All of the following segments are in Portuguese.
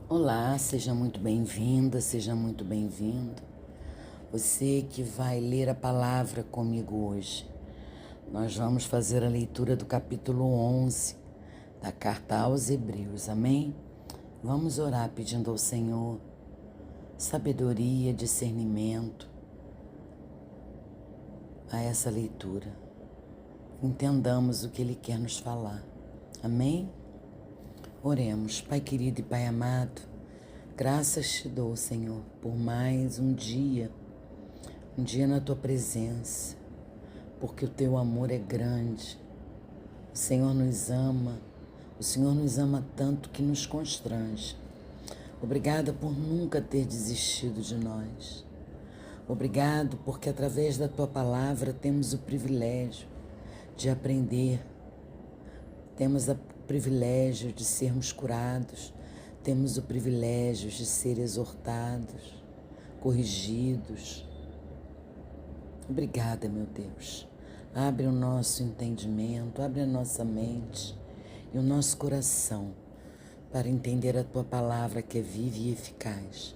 Olá, seja muito bem-vinda, seja muito bem-vindo. Você que vai ler a palavra comigo hoje. Nós vamos fazer a leitura do capítulo 11 da carta aos Hebreus, amém? Vamos orar pedindo ao Senhor sabedoria, discernimento a essa leitura. Entendamos o que Ele quer nos falar, amém? Oremos. Pai querido e Pai amado, graças te dou, Senhor, por mais um dia na Tua presença, porque o Teu amor é grande. O Senhor nos ama tanto que nos constrange. Obrigada por nunca ter desistido de nós. Obrigado porque através da Tua palavra temos o privilégio de aprender, temos o privilégio de sermos curados, temos o privilégio de ser exortados, corrigidos. Obrigada, meu Deus. Abre o nosso entendimento, abre a nossa mente e o nosso coração para entender a Tua palavra que é viva e eficaz.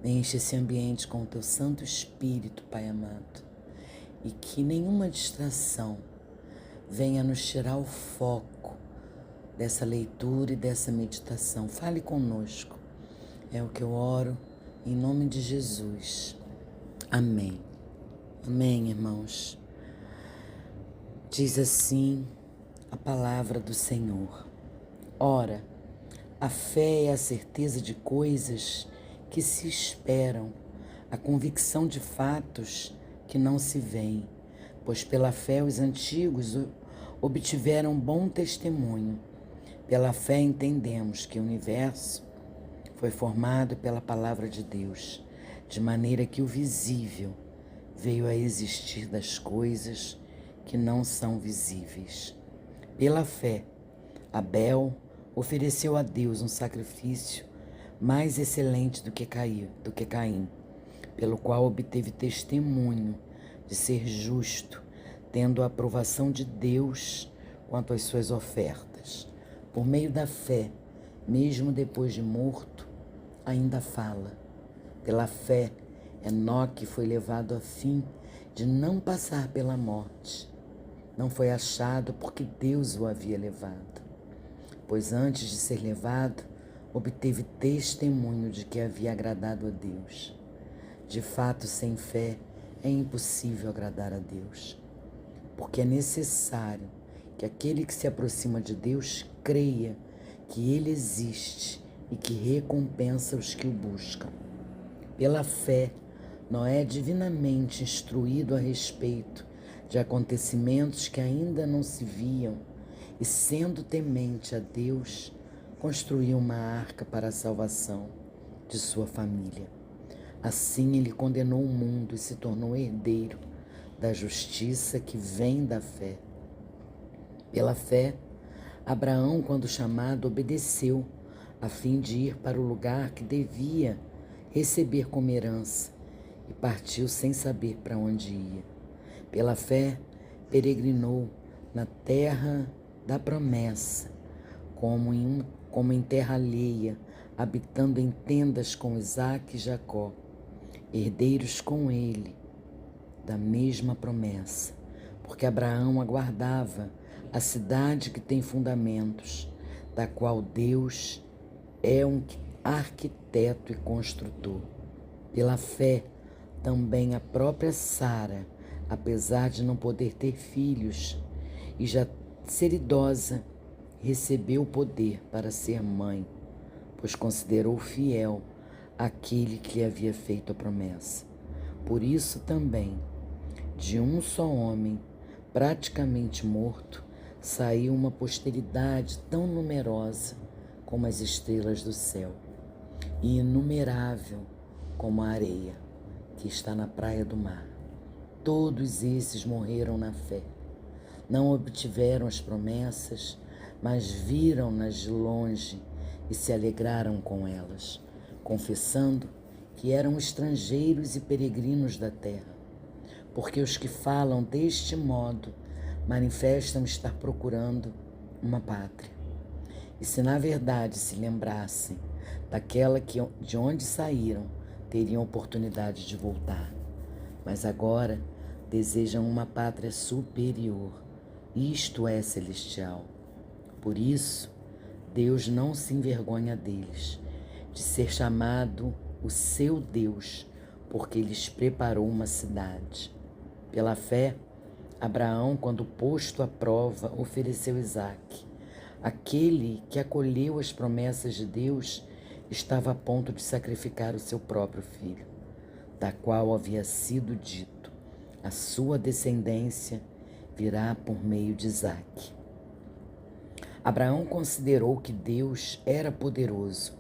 Enche esse ambiente com o Teu Santo Espírito, Pai amado, e que nenhuma distração venha nos tirar o foco dessa leitura e dessa meditação. Fale conosco. É o que eu oro em nome de Jesus. Amém. Amém, irmãos. Diz assim a palavra do Senhor. Ora, a fé é a certeza de coisas que se esperam, a convicção de fatos que não se veem, pois pela fé os antigos obtiveram bom testemunho. Pela fé entendemos que o universo foi formado pela palavra de Deus, de maneira que o visível veio a existir das coisas que não são visíveis. Pela fé, Abel ofereceu a Deus um sacrifício mais excelente do que Caim, pelo qual obteve testemunho de ser justo, tendo a aprovação de Deus quanto às suas ofertas. Por meio da fé, mesmo depois de morto, ainda fala. Pela fé, Enoque foi levado a fim de não passar pela morte. Não foi achado porque Deus o havia levado, pois antes de ser levado, obteve testemunho de que havia agradado a Deus. De fato, sem fé é impossível agradar a Deus, porque é necessário que aquele que se aproxima de Deus creia que Ele existe e que recompensa os que o buscam. Pela fé, Noé, divinamente instruído a respeito de acontecimentos que ainda não se viam, e sendo temente a Deus, construiu uma arca para a salvação de sua família. Assim ele condenou o mundo e se tornou herdeiro da justiça que vem da fé. Pela fé, Abraão, quando chamado, obedeceu, a fim de ir para o lugar que devia receber como herança, e partiu sem saber para onde ia. Pela fé, peregrinou na terra da promessa, como em terra alheia, habitando em tendas com Isaque e Jacó, herdeiros com ele da mesma promessa, porque Abraão aguardava a cidade que tem fundamentos, da qual Deus é um arquiteto e construtor. Pela fé, também a própria Sara, apesar de não poder ter filhos e já ser idosa, recebeu o poder para ser mãe, pois considerou fiel aquele que lhe havia feito a promessa. Por isso também, de um só homem, praticamente morto, saiu uma posteridade tão numerosa como as estrelas do céu e inumerável como a areia que está na praia do mar. Todos esses morreram na fé. Não obtiveram as promessas, mas viram-nas de longe e se alegraram com elas, confessando que eram estrangeiros e peregrinos da terra. Porque os que falam deste modo manifestam estar procurando uma pátria. E se na verdade se lembrassem daquela de onde saíram, teriam oportunidade de voltar. Mas agora desejam uma pátria superior, isto é, celestial. Por isso, Deus não se envergonha deles, de ser chamado o seu Deus, porque lhes preparou uma cidade. Pela fé, Abraão, quando posto à prova, ofereceu Isaque. Aquele que acolheu as promessas de Deus estava a ponto de sacrificar o seu próprio filho, da qual havia sido dito: a sua descendência virá por meio de Isaque. Abraão considerou que Deus era poderoso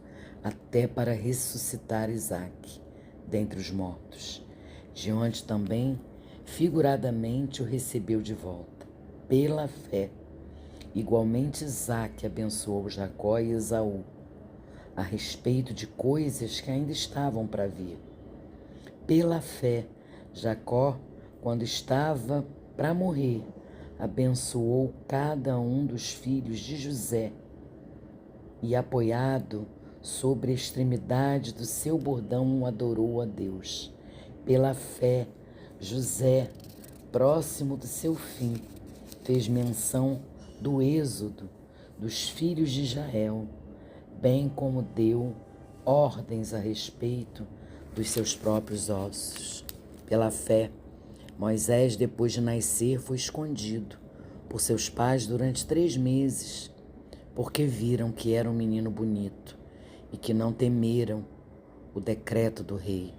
até para ressuscitar Isaque dentre os mortos, de onde também figuradamente o recebeu de volta. Pela fé, igualmente Isaque abençoou Jacó e Esaú a respeito de coisas que ainda estavam para vir. Pela fé, Jacó, quando estava para morrer, abençoou cada um dos filhos de José e, apoiado sobre a extremidade do seu bordão, adorou a Deus. Pela fé, José, próximo do seu fim, fez menção do êxodo dos filhos de Israel, bem como deu ordens a respeito dos seus próprios ossos. Pela fé, Moisés, depois de nascer, foi escondido por seus pais durante 3 meses, porque viram que era um menino bonito e que não temeram o decreto do rei.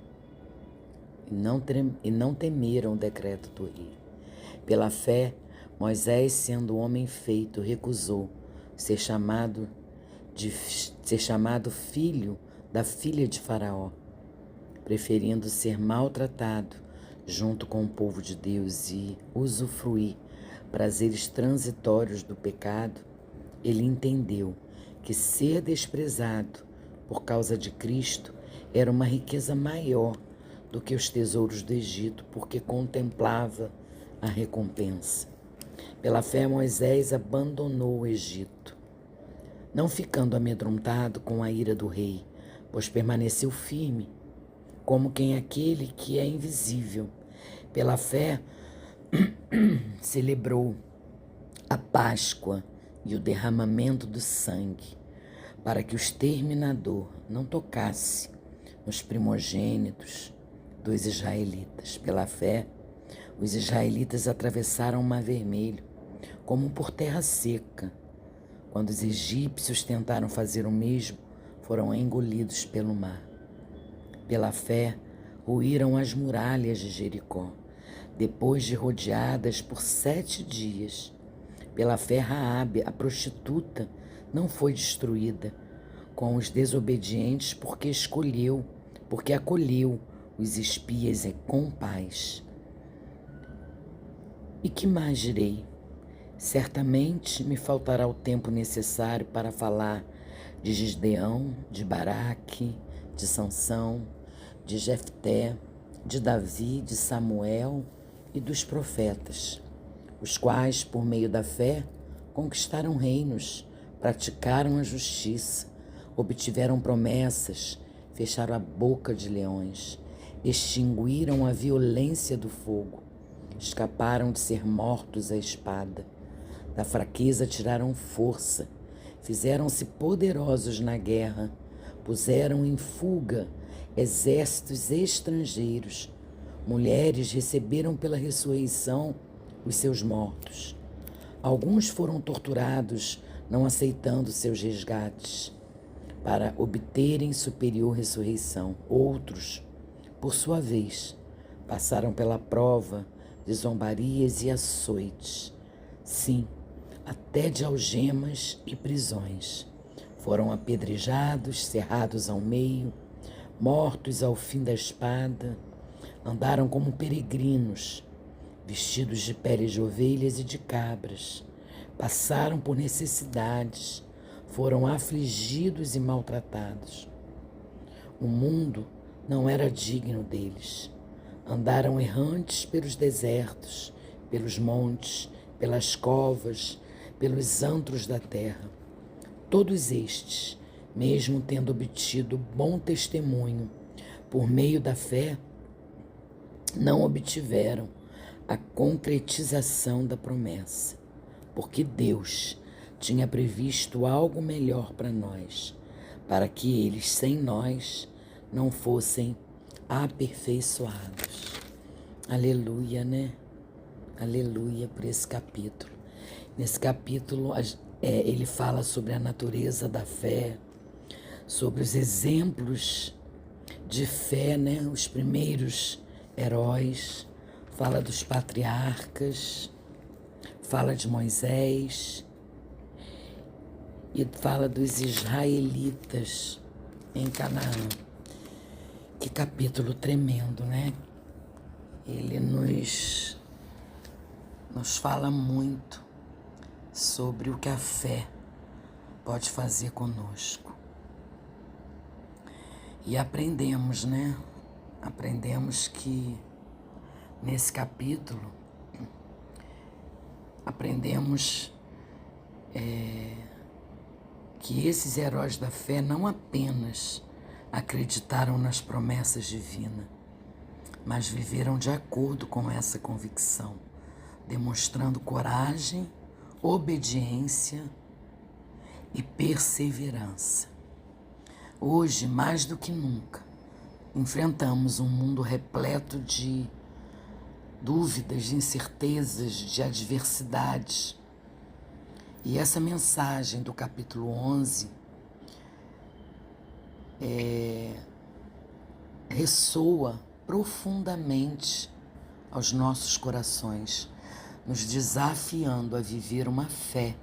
E não temeram o decreto do rei. Pela fé, Moisés, sendo homem feito, recusou ser chamado filho da filha de Faraó, preferindo ser maltratado junto com o povo de Deus e usufruir prazeres transitórios do pecado. Ele entendeu que ser desprezado por causa de Cristo era uma riqueza maior do que os tesouros do Egito, porque contemplava a recompensa. Pela fé, Moisés abandonou o Egito, não ficando amedrontado com a ira do rei, pois permaneceu firme, como quem é aquele que é invisível. Pela fé, celebrou a Páscoa e o derramamento do sangue, para que o exterminador não tocasse nos primogênitos dos israelitas. Pela fé, os israelitas atravessaram o Mar Vermelho como por terra seca. Quando os egípcios tentaram fazer o mesmo, foram engolidos pelo mar. Pela fé, ruíram as muralhas de Jericó, depois de rodeadas por 7 dias. Pela fé, Raabe, a prostituta, não foi destruída com os desobedientes, porque acolheu os espias com paz. E que mais direi? Certamente me faltará o tempo necessário para falar de Gideão, de Baraque, de Sansão, de Jefté, de Davi, de Samuel e dos profetas, os quais, por meio da fé, conquistaram reinos, praticaram a justiça, obtiveram promessas, fecharam a boca de leões, extinguiram a violência do fogo, escaparam de ser mortos à espada, da fraqueza tiraram força, fizeram-se poderosos na guerra, puseram em fuga exércitos estrangeiros, mulheres receberam pela ressurreição os seus mortos. Alguns foram torturados, não aceitando seus resgates, para obterem superior ressurreição. Outros, por sua vez, passaram pela prova de zombarias e açoites. Sim, até de algemas e prisões. Foram apedrejados, cerrados ao meio, mortos ao fim da espada. Andaram como peregrinos, vestidos de peles de ovelhas e de cabras. Passaram por necessidades, foram afligidos e maltratados. O mundo não era digno deles. Andaram errantes pelos desertos, pelos montes, pelas covas, pelos antros da terra. Todos estes, mesmo tendo obtido bom testemunho por meio da fé, não obtiveram a concretização da promessa, porque Deus tinha previsto algo melhor para nós, para que eles, sem nós, não fossem aperfeiçoados. Aleluia, né? Aleluia por esse capítulo. Nesse capítulo, ele fala sobre a natureza da fé, sobre os exemplos de fé, né? Os primeiros heróis, fala dos patriarcas, fala de Moisés e fala dos israelitas em Canaã. Que capítulo tremendo, né? Ele nos fala muito sobre o que a fé pode fazer conosco. E aprendemos, né? Aprendemos que nesse capítulo, aprendemos que esses heróis da fé não apenas acreditaram nas promessas divinas, mas viveram de acordo com essa convicção, demonstrando coragem, obediência e perseverança. Hoje, mais do que nunca, enfrentamos um mundo repleto de dúvidas, de incertezas, de adversidades. E essa mensagem do capítulo 11 ressoa profundamente aos nossos corações, nos desafiando a viver uma fé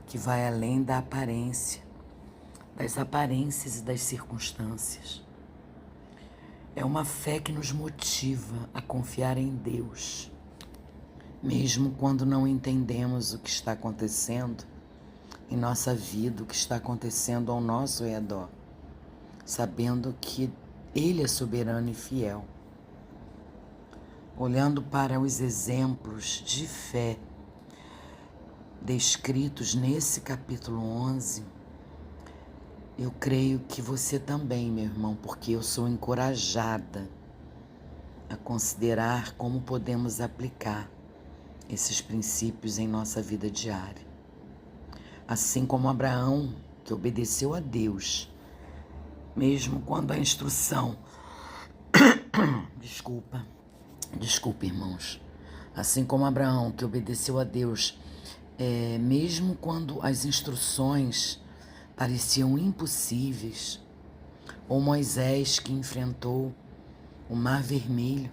que vai além da aparência, das aparências e das circunstâncias. É uma fé que nos motiva a confiar em Deus, mesmo quando não entendemos o que está acontecendo em nossa vida, o que está acontecendo ao nosso redor, sabendo que Ele é soberano e fiel. Olhando para os exemplos de fé descritos nesse capítulo 11, eu creio que você também, meu irmão, porque eu sou encorajada a considerar como podemos aplicar esses princípios em nossa vida diária. Assim como Abraão, que obedeceu a Deus, mesmo quando a instrução... Desculpa, irmãos. Assim como Abraão, que obedeceu a Deus, mesmo quando as instruções pareciam impossíveis, ou Moisés, que enfrentou o Mar Vermelho,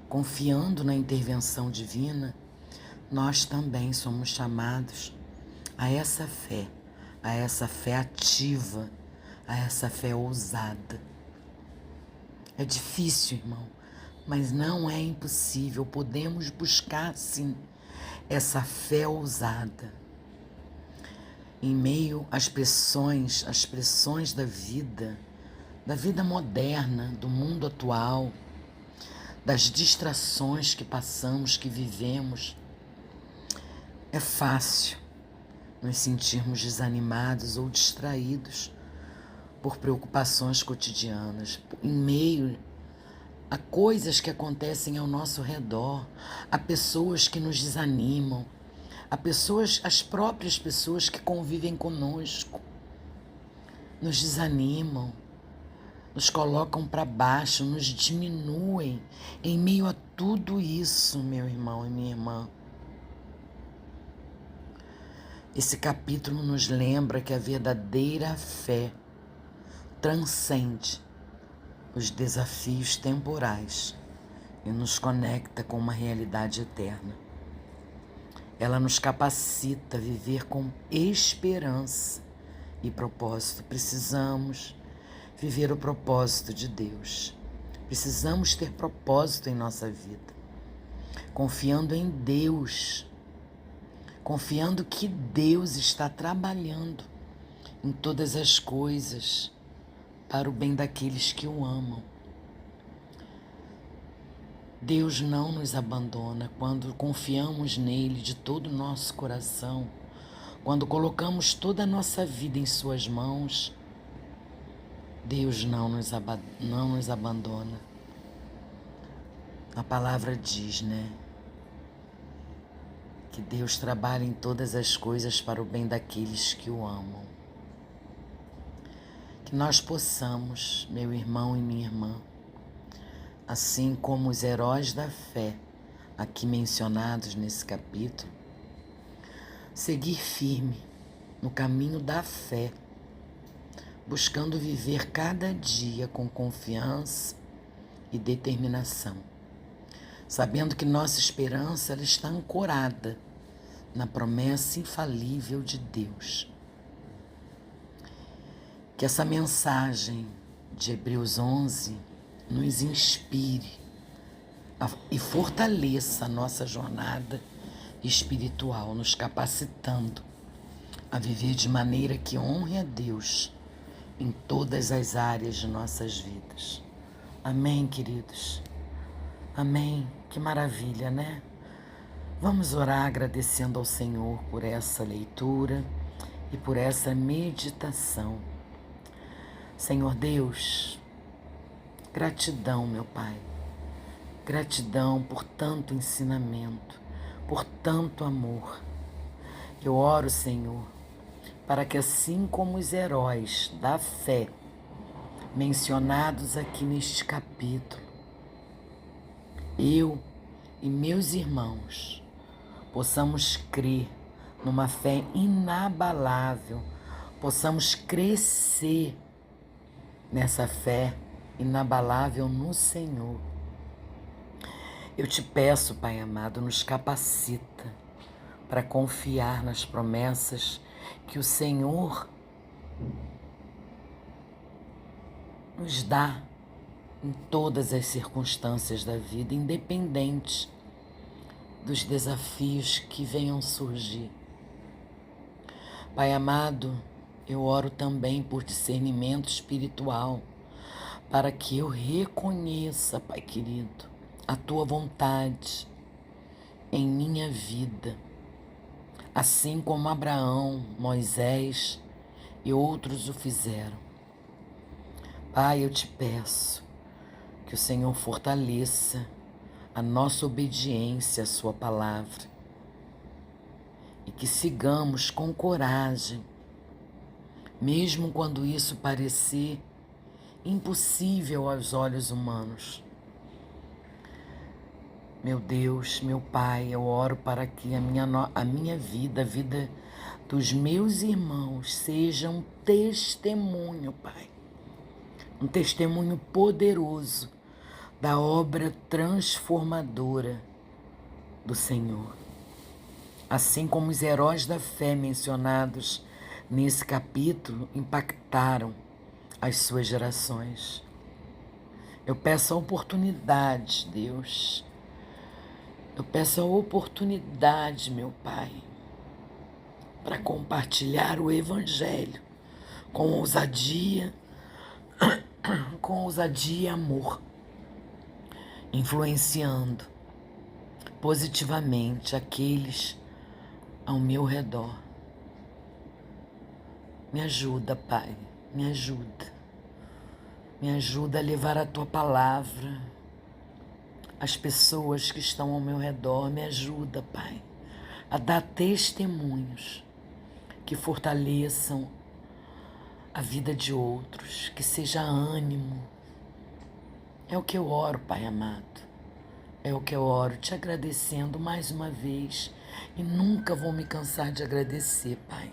confiando na intervenção divina, nós também somos chamados a essa fé ativa, a essa fé ousada. É difícil, irmão, mas não é impossível. Podemos buscar, sim, essa fé ousada. Em meio às pressões da vida moderna, do mundo atual, das distrações que passamos, que vivemos, é fácil nos sentirmos desanimados ou distraídos por preocupações cotidianas, em meio a coisas que acontecem ao nosso redor, a pessoas que nos desanimam, as próprias pessoas que convivem conosco, nos desanimam, nos colocam para baixo, nos diminuem. Em meio a tudo isso, meu irmão e minha irmã, esse capítulo nos lembra que a verdadeira fé transcende os desafios temporais e nos conecta com uma realidade eterna. Ela nos capacita a viver com esperança e propósito. Precisamos viver o propósito de Deus. Precisamos ter propósito em nossa vida. Confiando em Deus. Confiando que Deus está trabalhando em todas as coisas para o bem daqueles que o amam. Deus não nos abandona quando confiamos nele de todo o nosso coração, Quando colocamos toda a nossa vida em Suas mãos, Deus não nos abandona. A palavra diz, né? Que Deus trabalha em todas as coisas para o bem daqueles que o amam. Que nós possamos, meu irmão e minha irmã, assim como os heróis da fé aqui mencionados nesse capítulo, seguir firme no caminho da fé, buscando viver cada dia com confiança e determinação, sabendo que nossa esperança ela está ancorada na promessa infalível de Deus. Que essa mensagem de Hebreus 11 nos inspire e fortaleça a nossa jornada espiritual, nos capacitando a viver de maneira que honre a Deus em todas as áreas de nossas vidas. Amém, queridos? Amém. Que maravilha, né? Vamos orar agradecendo ao Senhor por essa leitura e por essa meditação. Senhor Deus, gratidão, meu Pai. Gratidão por tanto ensinamento, por tanto amor. Eu oro, Senhor, para que assim como os heróis da fé mencionados aqui neste capítulo, eu e meus irmãos possamos crer numa fé inabalável, possamos crescer nessa fé inabalável no Senhor. Eu te peço, Pai amado, nos capacita para confiar nas promessas que o Senhor nos dá em todas as circunstâncias da vida, independente dos desafios que venham surgir. Pai amado, eu oro também por discernimento espiritual, para que eu reconheça, Pai querido, a Tua vontade em minha vida, assim como Abraão, Moisés e outros o fizeram. Pai, eu te peço que o Senhor fortaleça a nossa obediência à Sua palavra e que sigamos com coragem, mesmo quando isso parecer impossível aos olhos humanos. Meu Deus, meu Pai, eu oro para que a minha vida, a vida dos meus irmãos, seja um testemunho, Pai. Um testemunho poderoso da obra transformadora do Senhor. Assim como os heróis da fé mencionados nesse capítulo impactaram as suas gerações. Eu peço a oportunidade, Deus. Eu peço a oportunidade, meu Pai, para compartilhar o Evangelho com ousadia e amor, influenciando positivamente aqueles ao meu redor. Me ajuda, Pai, me ajuda. Me ajuda a levar a Tua palavra às pessoas que estão ao meu redor. Me ajuda, Pai, a dar testemunhos que fortaleçam a vida de outros, que seja ânimo. É o que eu oro, Pai amado. É o que eu oro, te agradecendo mais uma vez. E nunca vou me cansar de agradecer, Pai,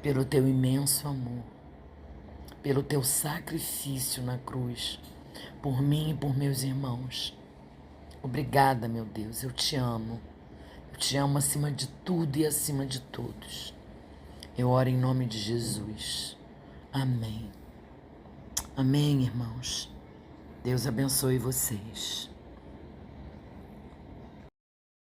pelo Teu imenso amor, pelo Teu sacrifício na cruz, por mim e por meus irmãos. Obrigada, meu Deus, eu te amo. Eu te amo acima de tudo e acima de todos. Eu oro em nome de Jesus. Amém. Amém, irmãos. Deus abençoe vocês.